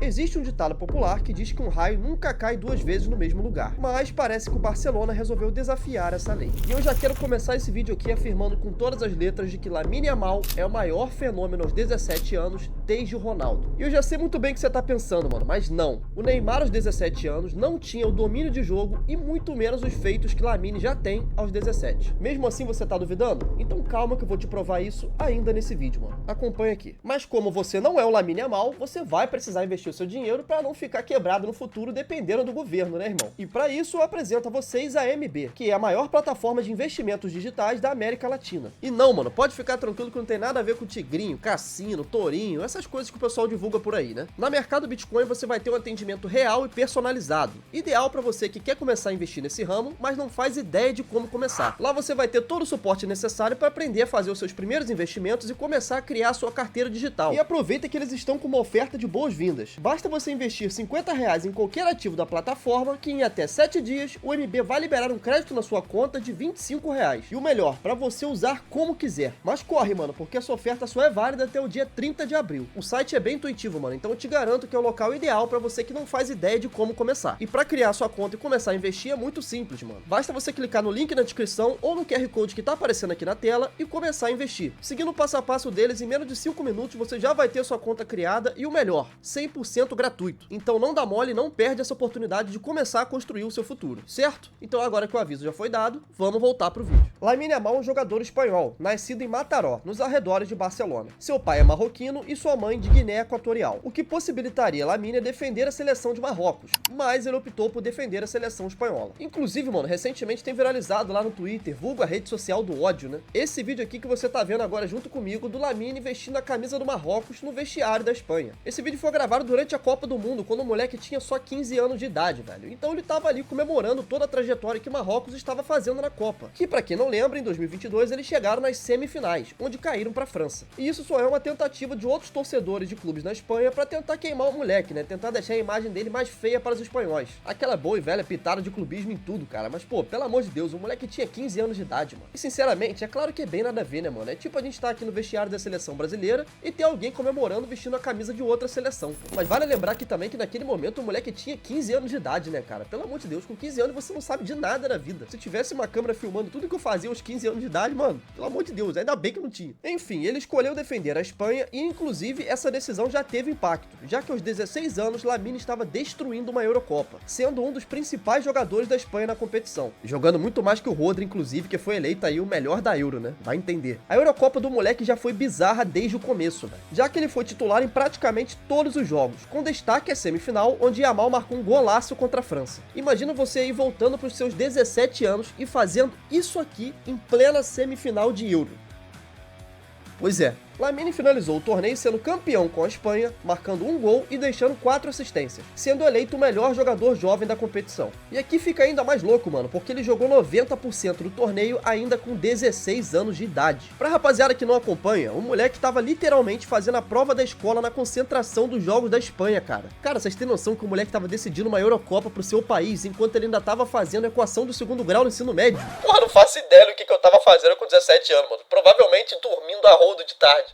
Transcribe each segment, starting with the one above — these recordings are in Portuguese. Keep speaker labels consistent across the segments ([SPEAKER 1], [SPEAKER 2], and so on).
[SPEAKER 1] existe um ditado popular que diz que um raio nunca cai duas vezes no mesmo lugar, mas parece que o Barcelona resolveu desafiar essa lei. E eu já quero começar esse vídeo aqui afirmando com todas as letras de que Lamine Yamal é o maior fenômeno aos 17 anos desde o Ronaldo. E eu já sei muito bem o que você tá pensando, mano, mas não. O Neymar aos 17 anos não tinha o domínio de jogo e muito menos os feitos que Lamine já tem aos 17. Mesmo assim você tá duvidando? Então calma que eu vou te provar isso ainda nesse vídeo, mano. Acompanha aqui. Mas como você não é o Lamine Yamal, você vai precisar investir o seu dinheiro para não ficar quebrado no futuro dependendo do governo, né, irmão? E para isso eu apresento a vocês a MB, que é a maior plataforma de investimentos digitais da América Latina. E não, mano, pode ficar tranquilo que não tem nada a ver com tigrinho, cassino, tourinho, essas coisas que o pessoal divulga por aí, né? Na Mercado Bitcoin você vai ter um atendimento real e personalizado, ideal para você que quer começar a investir nesse ramo, mas não faz ideia de como começar. Lá você vai ter todo o suporte necessário para aprender a fazer os seus primeiros investimentos e começar a criar a sua carteira digital. E aproveita que eles estão com uma oferta de boas-vindas. Basta você investir R$50 em qualquer ativo da plataforma que em até 7 dias o MB vai liberar um crédito na sua conta de R$25. E o melhor, para você usar como quiser. Mas corre, mano, porque essa oferta só é válida até o dia 30 de abril. O site é bem intuitivo, mano, então eu te garanto que é o local ideal para você que não faz ideia de como começar. E para criar sua conta e começar a investir é muito simples, mano. Basta você clicar no link na descrição ou no QR Code que tá aparecendo aqui na tela e começar a investir. Seguindo o passo a passo deles, em menos de 5 minutos você já vai ter sua conta criada e o melhor, 100% gratuito. Então não dá mole, não perde essa oportunidade de começar a construir o seu futuro, certo? Então agora que o aviso já foi dado, vamos voltar pro vídeo. Lamine Yamal é um jogador espanhol, nascido em Mataró, nos arredores de Barcelona. Seu pai é marroquino e sua mãe de Guiné Equatorial, o que possibilitaria Lamine defender a seleção de Marrocos, mas ele optou por defender a seleção espanhola. Inclusive, mano, recentemente tem viralizado lá no Twitter, vulgo a rede social do ódio, né? Esse vídeo aqui que você tá vendo agora junto comigo, do Lamine vestindo a camisa do Marrocos no vestiário da Espanha. Esse vídeo foi gravado durante a Copa do Mundo, quando o moleque tinha só 15 anos de idade, velho. Então ele tava ali comemorando toda a trajetória que o Marrocos estava fazendo na Copa. Que, pra quem não lembra, em 2022 eles chegaram nas semifinais, onde caíram pra França. E isso só é uma tentativa de outros torcedores de clubes na Espanha pra tentar queimar o moleque, né? Tentar deixar a imagem dele mais feia para os espanhóis. Aquela boa e velha pitada de clubismo em tudo, cara. Mas, pô, pelo amor de Deus, o moleque tinha 15 anos de idade, mano. E, sinceramente, é claro que é bem nada a ver, né, mano? É tipo a gente tá aqui no vestiário da seleção brasileira e ter alguém comemorando vestindo a camisa de outra seleção. Mas vale lembrar aqui também que naquele momento o moleque tinha 15 anos de idade, né, cara? Pelo amor de Deus, com 15 anos você não sabe de nada na vida. Se tivesse uma câmera filmando tudo que eu fazia aos 15 anos de idade, mano, pelo amor de Deus, ainda bem que não tinha. Enfim, ele escolheu defender a Espanha e, inclusive, essa decisão já teve impacto, já que aos 16 anos Lamine estava destruindo uma Eurocopa, sendo um dos principais jogadores da Espanha na competição. Jogando muito mais que o Rodri, inclusive, que foi eleito aí o melhor da Euro, né? Vai entender. A Eurocopa do moleque já foi bizarra desde o começo, velho, já que ele foi titular em praticamente todos os jogos, com destaque a semifinal, onde Yamal marcou um golaço contra a França. Imagina você aí voltando para os seus 17 anos e fazendo isso aqui em plena semifinal de Euro. Pois é, Lamine finalizou o torneio sendo campeão com a Espanha, marcando um gol e deixando 4 assistências, sendo eleito o melhor jogador jovem da competição. E aqui fica ainda mais louco, mano, porque ele jogou 90% do torneio ainda com 16 anos de idade. Pra rapaziada que não acompanha, o moleque tava literalmente fazendo a prova da escola na concentração dos jogos da Espanha, cara. Cara, vocês têm noção que o moleque tava decidindo uma Eurocopa pro seu país, enquanto ele ainda tava fazendo a equação do 2º grau no ensino médio? Porra, não faço ideia do que eu tava fazendo com 17 anos, mano. Provavelmente dormindo a rodo de tarde.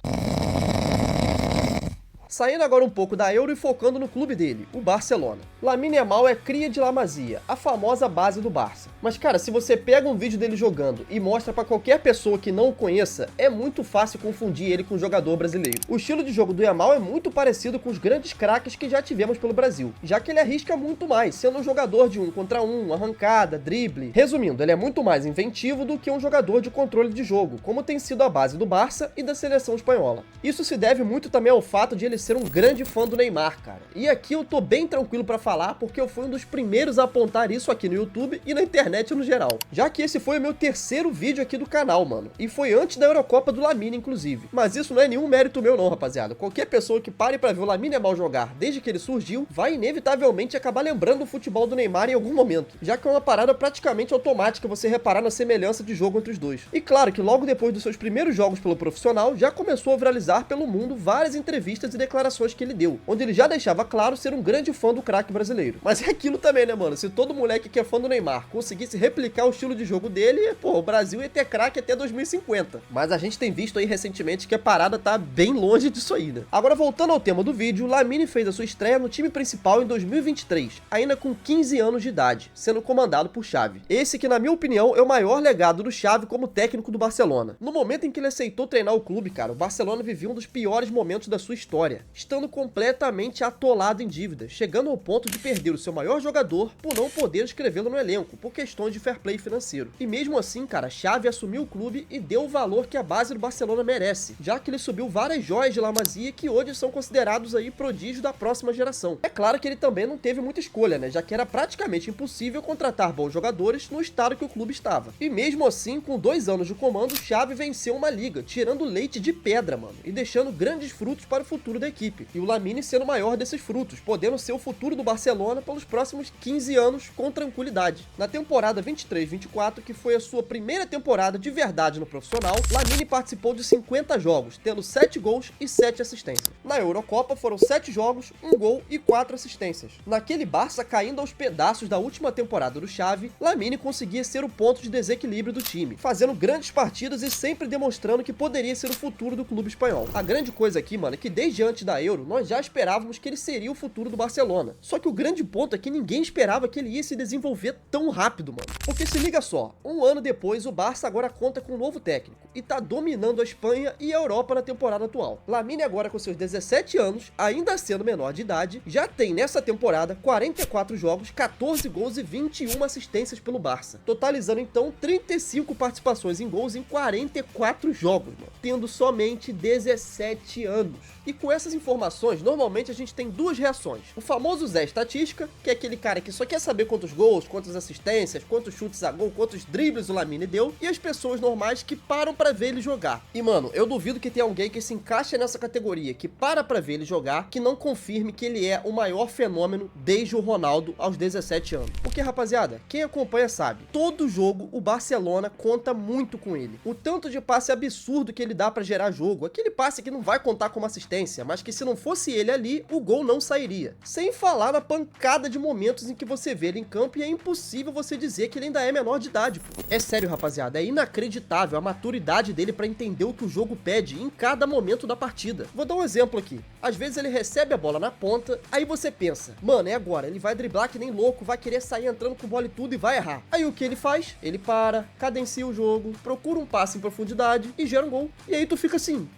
[SPEAKER 1] Saindo agora um pouco da Euro e focando no clube dele, o Barcelona. Lamine Yamal é cria de La Masia, a famosa base do Barça. Mas cara, se você pega um vídeo dele jogando e mostra pra qualquer pessoa que não o conheça, é muito fácil confundir ele com um jogador brasileiro. O estilo de jogo do Yamal é muito parecido com os grandes craques que já tivemos pelo Brasil, já que ele arrisca muito mais, sendo um jogador de 1 contra 1, arrancada, drible. Resumindo, ele é muito mais inventivo do que um jogador de controle de jogo, como tem sido a base do Barça e da seleção espanhola. Isso se deve muito também ao fato de ele ser um grande fã do Neymar, cara. E aqui eu tô bem tranquilo pra falar, porque eu fui um dos primeiros a apontar isso aqui no YouTube e na internet no geral. Já que esse foi o meu 3º vídeo aqui do canal, mano. E foi antes da Eurocopa do Lamine, inclusive. Mas isso não é nenhum mérito meu não, rapaziada. Qualquer pessoa que pare pra ver o Lamine Yamal jogar desde que ele surgiu, vai inevitavelmente acabar lembrando o futebol do Neymar em algum momento. Já que é uma parada praticamente automática você reparar na semelhança de jogo entre os dois. E claro que logo depois dos seus primeiros jogos pelo profissional, já começou a viralizar pelo mundo várias entrevistas e declarações declarações que ele deu, onde ele já deixava claro ser um grande fã do craque brasileiro. Mas é aquilo também, né, mano? Se todo moleque que é fã do Neymar conseguisse replicar o estilo de jogo dele, pô, o Brasil ia ter craque até 2050. Mas a gente tem visto aí recentemente que a parada tá bem longe disso aí, né? Agora, voltando ao tema do vídeo, Lamine fez a sua estreia no time principal em 2023, ainda com 15 anos de idade, sendo comandado por Xavi. Esse que, na minha opinião, é o maior legado do Xavi como técnico do Barcelona. No momento em que ele aceitou treinar o clube, cara, o Barcelona vivia um dos piores momentos da sua história, estando completamente atolado em dívidas, chegando ao ponto de perder o seu maior jogador por não poder escrevê-lo no elenco, por questões de fair play financeiro. E mesmo assim, cara, Xavi assumiu o clube e deu o valor que a base do Barcelona merece, já que ele subiu várias joias de La Masia que hoje são considerados aí prodígios da próxima geração. É claro que ele também não teve muita escolha, né, já que era praticamente impossível contratar bons jogadores no estado que o clube estava. E mesmo assim, com 2 anos de comando, Xavi venceu uma liga, tirando leite de pedra, mano, e deixando grandes frutos para o futuro da equipe. E o Lamine sendo o maior desses frutos, podendo ser o futuro do Barcelona pelos próximos 15 anos com tranquilidade. Na temporada 23-24, que foi a sua primeira temporada de verdade no profissional, Lamine participou de 50 jogos, tendo 7 gols e 7 assistências. Na Eurocopa foram 7 jogos, 1 gol e 4 assistências. Naquele Barça caindo aos pedaços da última temporada do Xavi, Lamine conseguia ser o ponto de desequilíbrio do time, fazendo grandes partidas e sempre demonstrando que poderia ser o futuro do clube espanhol. A grande coisa aqui, mano, é que desde antes da Euro, nós já esperávamos que ele seria o futuro do Barcelona. Só que o grande ponto é que ninguém esperava que ele ia se desenvolver tão rápido, mano. Porque se liga só, um ano depois, o Barça agora conta com um novo técnico e tá dominando a Espanha e a Europa na temporada atual. Lamine agora com seus 17 anos, ainda sendo menor de idade, já tem nessa temporada 44 jogos, 14 gols e 21 assistências pelo Barça, totalizando então 35 participações em gols em 44 jogos, mano, tendo somente 17 anos. E com essas informações, normalmente a gente tem duas reações. O famoso Zé Estatística, que é aquele cara que só quer saber quantos gols, quantas assistências, quantos chutes a gol, quantos dribles o Lamine deu, e as pessoas normais que param pra ver ele jogar. E mano, eu duvido que tenha alguém que se encaixe nessa categoria, que para pra ver ele jogar, que não confirme que ele é o maior fenômeno desde o Ronaldo aos 17 anos. Porque, rapaziada, quem acompanha sabe, todo jogo o Barcelona conta muito com ele. O tanto de passe absurdo que ele dá pra gerar jogo, aquele passe que não vai contar como assistência, mas que se não fosse ele ali, o gol não sairia. Sem falar na pancada de momentos em que você vê ele em campo e é impossível você dizer que ele ainda é menor de idade, pô. É sério, rapaziada, é inacreditável a maturidade dele pra entender o que o jogo pede em cada momento da partida. Vou dar um exemplo aqui. Às vezes ele recebe a bola na ponta, aí você pensa, mano, é agora, ele vai driblar que nem louco, vai querer sair entrando com bola e tudo e vai errar. Aí o que ele faz? Ele para, cadencia o jogo, procura um passe em profundidade e gera um gol. E aí tu fica assim,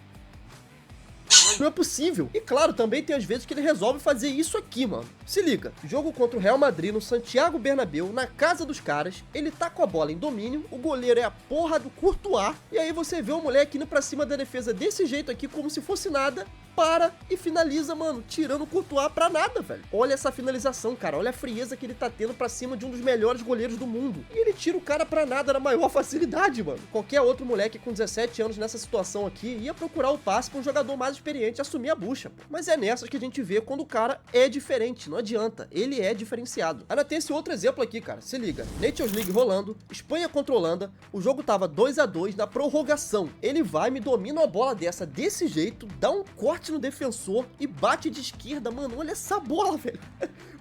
[SPEAKER 1] não é possível. E claro, também tem as vezes que ele resolve fazer isso aqui, mano. Se liga, jogo contra o Real Madrid no Santiago Bernabéu, na casa dos caras, ele tá com a bola em domínio, o goleiro é a porra do Courtois, e aí você vê o moleque indo pra cima da defesa desse jeito aqui, como se fosse nada, para e finaliza, mano, tirando o Courtois pra nada, velho. Olha essa finalização, cara, olha a frieza que ele tá tendo pra cima de um dos melhores goleiros do mundo. E ele tira o cara pra nada na maior facilidade, mano. Qualquer outro moleque com 17 anos nessa situação aqui ia procurar o passe pra um jogador mais experiente assumir a bucha, pô. Mas é nessas que a gente vê quando o cara é diferente, não adianta, ele é diferenciado. Ainda tem esse outro exemplo aqui, cara, se liga. Nations League rolando, Espanha contra Holanda, o jogo tava 2-2 na prorrogação. Ele vai, me domina uma bola dessa desse jeito, dá um corte no defensor e bate de esquerda, mano, olha essa bola, velho.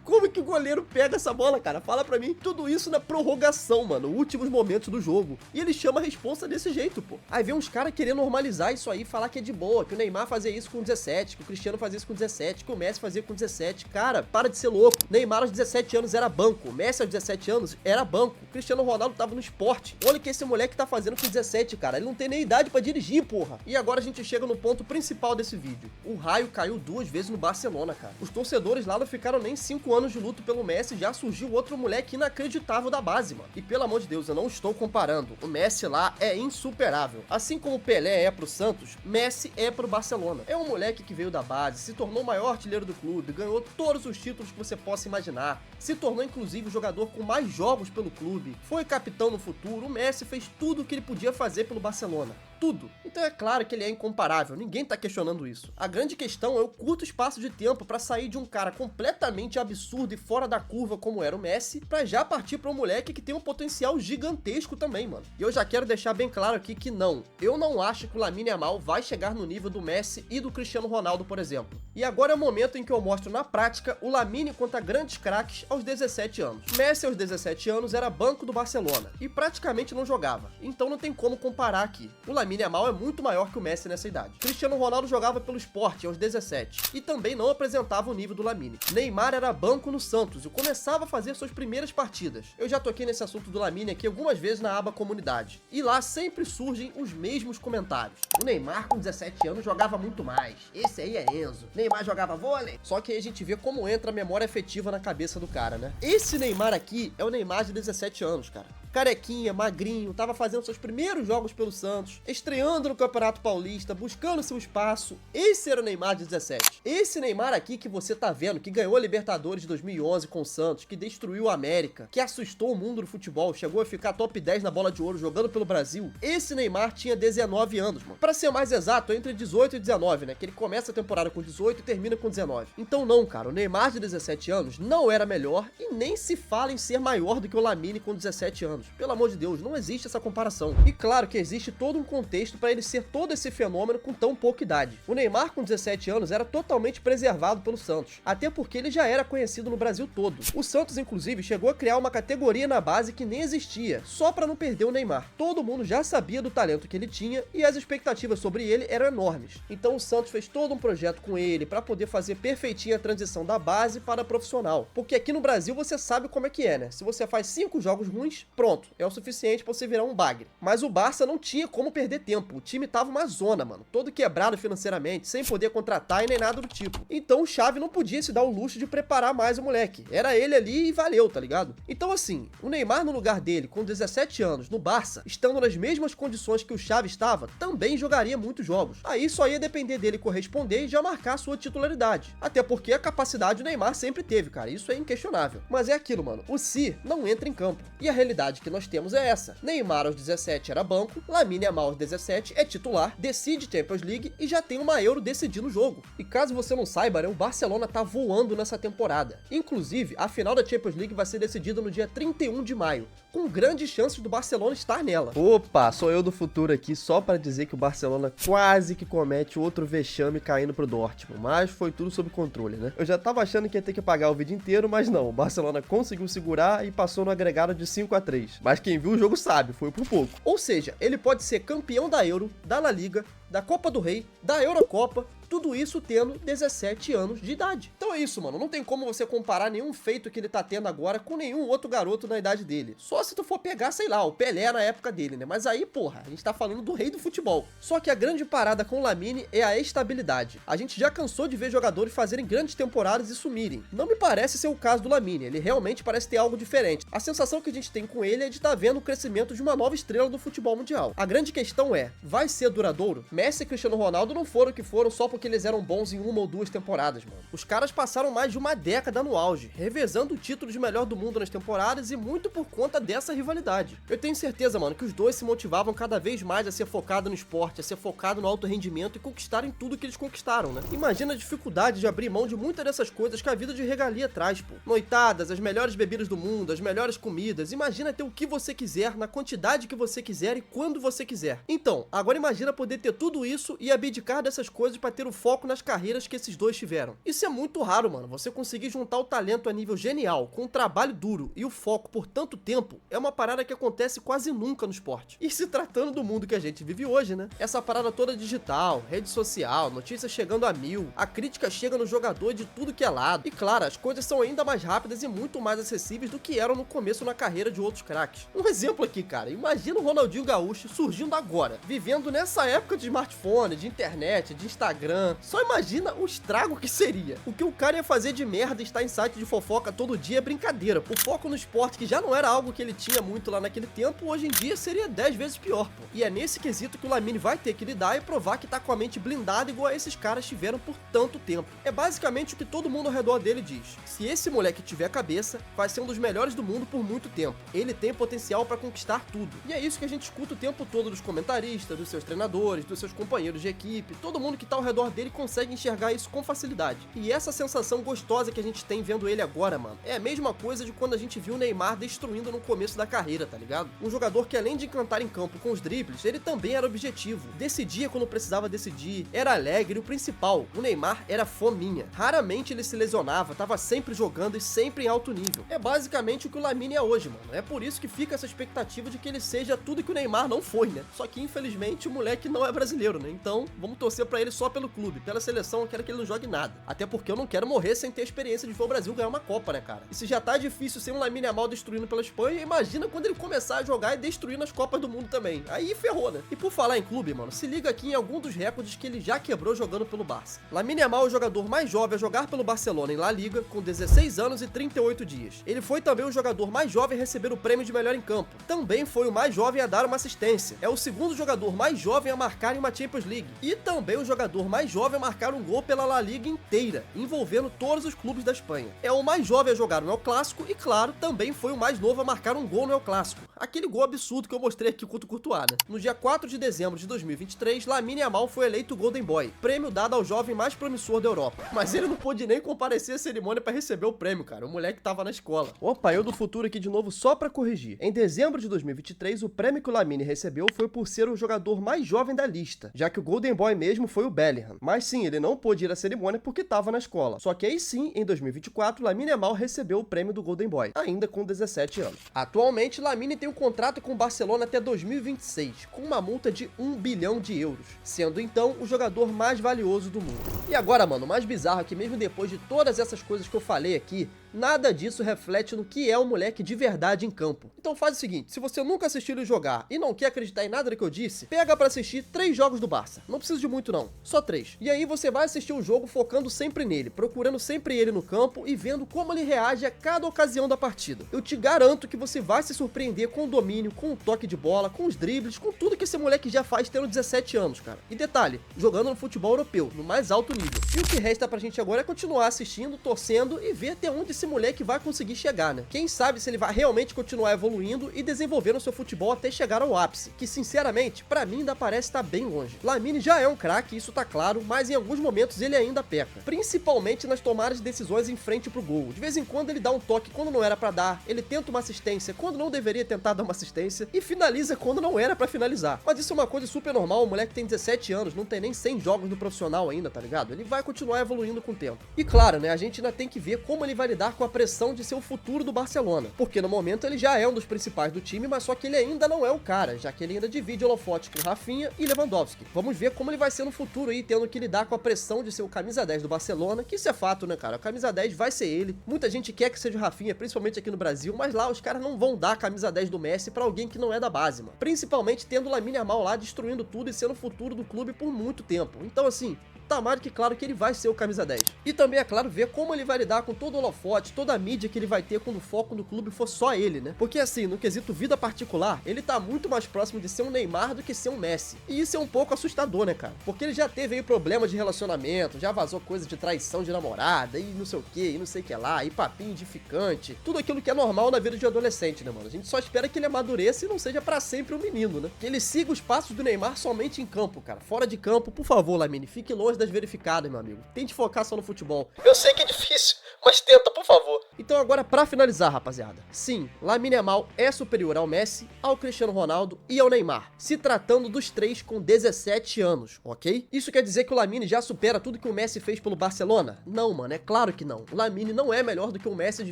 [SPEAKER 1] Como que o goleiro pega essa bola, cara? Fala pra mim. Tudo isso na prorrogação, mano, últimos momentos do jogo. E ele chama a responsa desse jeito, pô. Aí vem uns caras querendo normalizar isso aí, falar que é de boa, que o Neymar fazia isso com 17, que o Cristiano fazia isso com 17, que o Messi fazia com 17. Cara, para de ser louco. Neymar aos 17 anos era banco, o Messi aos 17 anos era banco, o Cristiano Ronaldo tava no esporte. Olha o que esse moleque tá fazendo com 17, cara. Ele não tem nem idade pra dirigir, porra. E agora a gente chega no ponto principal desse vídeo. O raio caiu 2 vezes no Barcelona, cara. Os torcedores lá não ficaram nem 5 anos de luto pelo Messi, já surgiu outro moleque inacreditável da base, mano. E pelo amor de Deus, eu não estou comparando. O Messi lá é insuperável. Assim como o Pelé é pro Santos, Messi é pro Barcelona. É um moleque que veio da base, se tornou o maior artilheiro do clube, ganhou todos os títulos que você possa imaginar, se tornou inclusive o jogador com mais jogos pelo clube, foi capitão no futuro. O Messi fez tudo o que ele podia fazer pelo Barcelona. tudo. Então é claro que ele é incomparável, ninguém tá questionando isso. A grande questão é o curto espaço de tempo pra sair de um cara completamente absurdo e fora da curva como era o Messi, pra já partir pra um moleque que tem um potencial gigantesco também, mano. E eu já quero deixar bem claro aqui que não, eu não acho que o Lamine Yamal vai chegar no nível do Messi e do Cristiano Ronaldo, por exemplo. E agora é o momento em que eu mostro na prática o Lamine contra grandes craques aos 17 anos. Messi aos 17 anos era banco do Barcelona e praticamente não jogava, então não tem como comparar aqui. O Lamine Yamal é muito maior que o Messi nessa idade. Cristiano Ronaldo jogava pelo Sport aos 17 e também não apresentava o nível do Lamine. Neymar era banco no Santos e começava a fazer suas primeiras partidas. Eu já toquei nesse assunto do Lamine aqui algumas vezes na aba comunidade, e lá sempre surgem os mesmos comentários. O Neymar com 17 anos jogava muito mais, esse aí é Enzo. Neymar jogava vôlei. Só que aí a gente vê como entra a memória afetiva na cabeça do cara, né? Esse Neymar aqui é o Neymar de 17 anos, cara. Carequinha, magrinho, tava fazendo seus primeiros jogos pelo Santos, estreando no Campeonato Paulista, buscando seu espaço. Esse era o Neymar de 17. Esse Neymar aqui que você tá vendo, que ganhou a Libertadores de 2011 com o Santos, que destruiu o América, que assustou o mundo do futebol, chegou a ficar top 10 na Bola de Ouro jogando pelo Brasil. Esse Neymar tinha 19 anos, mano. Pra ser mais exato, entre 18 e 19, né? Que ele começa a temporada com 18 e termina com 19. Então não, cara, o Neymar de 17 anos não era melhor e nem se fala em ser maior do que o Lamine com 17 anos. Pelo amor de Deus, não existe essa comparação. E claro que existe todo um contexto para ele ser todo esse fenômeno com tão pouca idade. O Neymar com 17 anos era totalmente preservado pelo Santos, até porque ele já era conhecido no Brasil todo. O Santos, inclusive, chegou a criar uma categoria na base que nem existia, só para não perder o Neymar. Todo mundo já sabia do talento que ele tinha e as expectativas sobre ele eram enormes. Então o Santos fez todo um projeto com ele para poder fazer perfeitinha a transição da base para a profissional. Porque aqui no Brasil você sabe como é que é, né? Se você faz 5 jogos ruins, pronto, é o suficiente pra você virar um bagre. Mas o Barça não tinha como perder tempo, o time tava uma zona, mano, todo quebrado financeiramente, sem poder contratar e nem nada do tipo. Então o Xavi não podia se dar o luxo de preparar mais o moleque, era ele ali e valeu, tá ligado? Então assim, o Neymar no lugar dele, com 17 anos, no Barça, estando nas mesmas condições que o Xavi estava, também jogaria muitos jogos. Aí só ia depender dele corresponder e já marcar a sua titularidade. Até porque a capacidade o Neymar sempre teve, cara, isso é inquestionável. Mas é aquilo, mano, o Si não entra em campo. E a realidade que nós temos é essa. Neymar aos 17 era banco, Lamine Yamal aos 17 é titular, decide Champions League e já tem uma Euro decidindo o jogo. E caso você não saiba, né, o Barcelona tá voando nessa temporada. Inclusive, a final da Champions League vai ser decidida no dia 31 de maio, com grandes chances do Barcelona estar nela. Opa, sou eu do futuro aqui só para dizer que o Barcelona quase que comete outro vexame caindo pro Dortmund, mas foi tudo sob controle, né? Eu já tava achando que ia ter que pagar o vídeo inteiro, mas não, o Barcelona conseguiu segurar e passou no agregado de 5-3. Mas quem viu o jogo sabe, foi por pouco. Ou seja, ele pode ser campeão da Euro, da La Liga, da Copa do Rei, da Eurocopa, tudo isso tendo 17 anos de idade. Então é isso, mano, não tem como você comparar nenhum feito que ele tá tendo agora com nenhum outro garoto na idade dele. Só se tu for pegar, sei lá, o Pelé na época dele, né? Mas aí, porra, a gente tá falando do rei do futebol. Só que a grande parada com o Lamine é a estabilidade. A gente já cansou de ver jogadores fazerem grandes temporadas e sumirem. Não me parece ser o caso do Lamine, ele realmente parece ter algo diferente. A sensação que a gente tem com ele é de estar vendo o crescimento de uma nova estrela do futebol mundial. A grande questão é, vai ser duradouro? Messi e Cristiano Ronaldo não foram o que foram só porque eles eram bons em 1 ou 2 temporadas, mano. Os caras passaram mais de uma década no auge, revezando o título de melhor do mundo nas temporadas e muito por conta dessa rivalidade. Eu tenho certeza, mano, que os dois se motivavam cada vez mais a ser focado no esporte, a ser focado no alto rendimento e conquistarem tudo que eles conquistaram, né? Imagina a dificuldade de abrir mão de muitas dessas coisas que a vida de regalia traz, pô. Noitadas, as melhores bebidas do mundo, as melhores comidas. Imagina ter o que você quiser, na quantidade que você quiser e quando você quiser. Então, agora imagina poder ter tudo isso e abdicar dessas coisas pra ter o foco nas carreiras que esses dois tiveram. Isso é muito raro, mano. Você conseguir juntar o talento a nível genial com o trabalho duro e o foco por tanto tempo é uma parada que acontece quase nunca no esporte. E se tratando do mundo que a gente vive hoje, né? Essa parada toda digital, rede social, notícias chegando a 1000, a crítica chega no jogador de tudo que é lado. E claro, as coisas são ainda mais rápidas e muito mais acessíveis do que eram no começo na carreira de outros craques. Um exemplo aqui, cara. Imagina o Ronaldinho Gaúcho surgindo agora, vivendo nessa época de smartphone, de internet, de Instagram. Só imagina o estrago que seria. O que o cara ia fazer de merda estar em site de fofoca todo dia é brincadeira. O foco no esporte, que já não era algo que ele tinha muito lá naquele tempo, hoje em dia seria 10 vezes pior, pô. E é nesse quesito que o Lamine vai ter que lidar e provar que tá com a mente blindada igual a esses caras tiveram por tanto tempo. É basicamente o que todo mundo ao redor dele diz. Se esse moleque tiver cabeça, vai ser um dos melhores do mundo por muito tempo. Ele tem potencial pra conquistar tudo. E é isso que a gente escuta o tempo todo dos comentaristas, dos seus treinadores, dos seus companheiros de equipe. Todo mundo que tá ao redor dele consegue enxergar isso com facilidade. E essa sensação gostosa que a gente tem vendo ele agora, mano, é a mesma coisa de quando a gente viu o Neymar destruindo no começo da carreira, tá ligado? Um jogador que, além de encantar em campo com os dribles, ele também era objetivo. Decidia quando precisava decidir, era alegre e o principal, o Neymar era fominha. Raramente ele se lesionava, tava sempre jogando e sempre em alto nível. É basicamente o que o Lamine é hoje, mano. É por isso que fica essa expectativa de que ele seja tudo que o Neymar não foi, né? Só que, infelizmente, o moleque não é brasileiro, né? Então, vamos torcer pra ele só pelo clube. Pela seleção, eu quero que ele não jogue nada. Até porque eu não quero morrer sem ter a experiência de ver o Brasil ganhar uma Copa, né, cara? E se já tá difícil sem um Lamine Yamal destruindo pela Espanha, imagina quando ele começar a jogar e destruir nas Copas do Mundo também. Aí ferrou, né? E por falar em clube, mano, se liga aqui em algum dos recordes que ele já quebrou jogando pelo Barça. Lamine Yamal é o jogador mais jovem a jogar pelo Barcelona em La Liga, com 16 anos e 38 dias. Ele foi também o jogador mais jovem a receber o prêmio de melhor em campo. Também foi o mais jovem a dar uma assistência. É o segundo jogador mais jovem a marcar em uma Champions League. E também o jogador mais jovem a marcar um gol pela La Liga inteira, envolvendo todos os clubes da Espanha. É o mais jovem a jogar no El Clássico e, claro, também foi o mais novo a marcar um gol no El Clássico. Aquele gol absurdo que eu mostrei aqui contra o Courtois, né? No dia 4 de dezembro de 2023, Lamine Yamal foi eleito Golden Boy, prêmio dado ao jovem mais promissor da Europa. Mas ele não pôde nem comparecer à cerimônia para receber o prêmio, cara. O moleque tava na escola. Opa, eu do futuro aqui de novo só para corrigir. Em dezembro de 2023, o prêmio que o Lamine recebeu foi por ser o jogador mais jovem da lista, já que o Golden Boy mesmo foi o Bellingham. Mas sim, ele não pôde ir à cerimônia porque tava na escola. Só que aí sim, em 2024, Lamine Yamal recebeu o prêmio do Golden Boy, ainda com 17 anos. Atualmente, Lamine tem um contrato com o Barcelona até 2026, com uma multa de 1 bilhão de euros, sendo então o jogador mais valioso do mundo. E agora, mano, o mais bizarro é que mesmo depois de todas essas coisas que eu falei aqui, nada disso reflete no que é um moleque de verdade em campo. Então faz o seguinte, se você nunca assistiu ele jogar e não quer acreditar em nada do que eu disse, pega pra assistir 3 jogos do Barça. Não precisa de muito não, só 3. E aí você vai assistir o jogo focando sempre nele, procurando sempre ele no campo e vendo como ele reage a cada ocasião da partida. Eu te garanto que você vai se surpreender com o domínio, com o toque de bola, com os dribles, com tudo que esse moleque já faz tendo 17 anos, cara. E detalhe, jogando no futebol europeu, no mais alto nível. E o que resta pra gente agora é continuar assistindo, torcendo e ver até onde esse moleque vai conseguir chegar, né? Quem sabe se ele vai realmente continuar evoluindo e desenvolvendo seu futebol até chegar ao ápice, que sinceramente, pra mim ainda parece estar bem longe. Lamine já é um craque, isso tá claro, mas em alguns momentos ele ainda peca, principalmente nas tomadas de decisões em frente pro gol. De vez em quando ele dá um toque quando não era pra dar, ele tenta uma assistência quando não deveria tentar dar uma assistência e finaliza quando não era pra finalizar. Mas isso é uma coisa super normal, o moleque tem 17 anos, não tem nem 100 jogos no profissional ainda, tá ligado? Ele vai continuar evoluindo com o tempo. E claro, né, a gente ainda tem que ver como ele vai lidar com a pressão de ser o futuro do Barcelona, porque no momento ele já é um dos principais do time, mas só que ele ainda não é o cara, já que ele ainda divide holofote com Rafinha e Lewandowski. Vamos ver como ele vai ser no futuro aí, tendo que lidar com a pressão de ser o camisa 10 do Barcelona, que isso é fato, né, cara? O camisa 10 vai ser ele. Muita gente quer que seja o Rafinha, principalmente aqui no Brasil, mas lá os caras não vão dar a camisa 10 do Messi pra alguém que não é da base, mano. Principalmente tendo o Lamine Yamal lá destruindo tudo e sendo o futuro do clube por muito tempo. Então, assim, tá mais do que claro que ele vai ser o camisa 10. E também é claro ver como ele vai lidar com todo o holofote, toda a mídia que ele vai ter quando o foco do clube for só ele, né? Porque assim, no quesito vida particular, ele tá muito mais próximo de ser um Neymar do que ser um Messi. E isso é um pouco assustador, né, cara? Porque ele já teve aí problema de relacionamento, já vazou coisa de traição de namorada, e não sei o que, e não sei o que lá, e papinho de ficante. Tudo aquilo que é normal na vida de um adolescente, né, mano? A gente só espera que ele amadureça e não seja pra sempre um menino, né? Que ele siga os passos do Neymar somente em campo, cara. Fora de campo, por favor, Lamine, fique longe das verificadas, meu amigo. Tente focar só no futebol. Eu sei que é difícil, mas tenta, por favor. Então agora pra finalizar, rapaziada. Sim, Lamine Yamal é superior ao Messi, ao Cristiano Ronaldo e ao Neymar, se tratando dos três com 17 anos, ok? Isso quer dizer que o Lamine já supera tudo que o Messi fez pelo Barcelona? Não, mano, é claro que não. O Lamine não é melhor do que o Messi de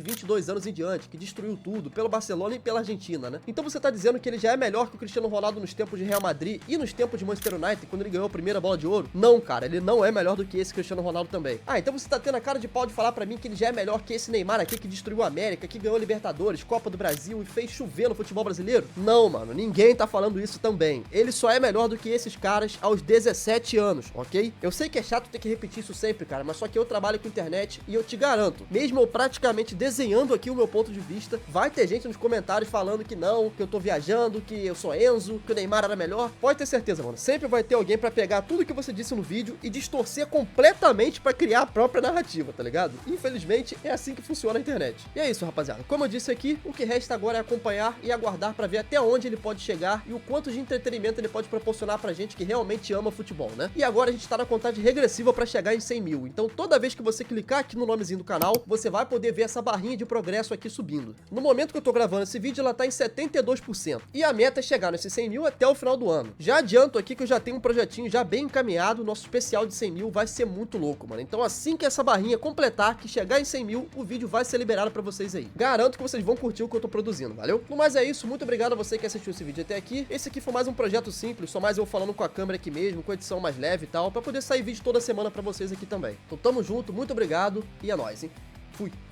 [SPEAKER 1] 22 anos em diante, que destruiu tudo pelo Barcelona e pela Argentina, né? Então você tá dizendo que ele já é melhor que o Cristiano Ronaldo nos tempos de Real Madrid e nos tempos de Manchester United, quando ele ganhou a primeira bola de ouro? Não, cara, ele não não é melhor do que esse Cristiano Ronaldo também. Ah, então você tá tendo a cara de pau de falar pra mim que ele já é melhor que esse Neymar aqui que destruiu a América, que ganhou Libertadores, Copa do Brasil e fez chover no futebol brasileiro? Não, mano, ninguém tá falando isso também. Ele só é melhor do que esses caras aos 17 anos, ok? Eu sei que é chato ter que repetir isso sempre, cara, mas só que eu trabalho com internet e eu te garanto, mesmo eu praticamente desenhando aqui o meu ponto de vista, vai ter gente nos comentários falando que não, que eu tô viajando, que eu sou Enzo, que o Neymar era melhor. Pode ter certeza, mano, sempre vai ter alguém pra pegar tudo que você disse no vídeo e distorcer completamente pra criar a própria narrativa, tá ligado? Infelizmente, é assim que funciona a internet. E é isso, rapaziada. Como eu disse aqui, o que resta agora é acompanhar e aguardar pra ver até onde ele pode chegar e o quanto de entretenimento ele pode proporcionar pra gente que realmente ama futebol, né? E agora a gente tá na contagem regressiva pra chegar em 100 mil. Então toda vez que você clicar aqui no nomezinho do canal, você vai poder ver essa barrinha de progresso aqui subindo. No momento que eu tô gravando esse vídeo, ela tá em 72%. E a meta é chegar nesses 100 mil até o final do ano. Já adianto aqui que eu já tenho um projetinho já bem encaminhado, nosso especial de 100 mil vai ser muito louco, mano. Então assim que essa barrinha completar, que chegar em 100 mil, o vídeo vai ser liberado pra vocês aí. Garanto que vocês vão curtir o que eu tô produzindo, valeu? No mais é isso, muito obrigado a você que assistiu esse vídeo até aqui. Esse aqui foi mais um projeto simples, só mais eu falando com a câmera aqui mesmo, com edição mais leve e tal, pra poder sair vídeo toda semana pra vocês aqui também. Então tamo junto, muito obrigado e é nóis, hein? Fui!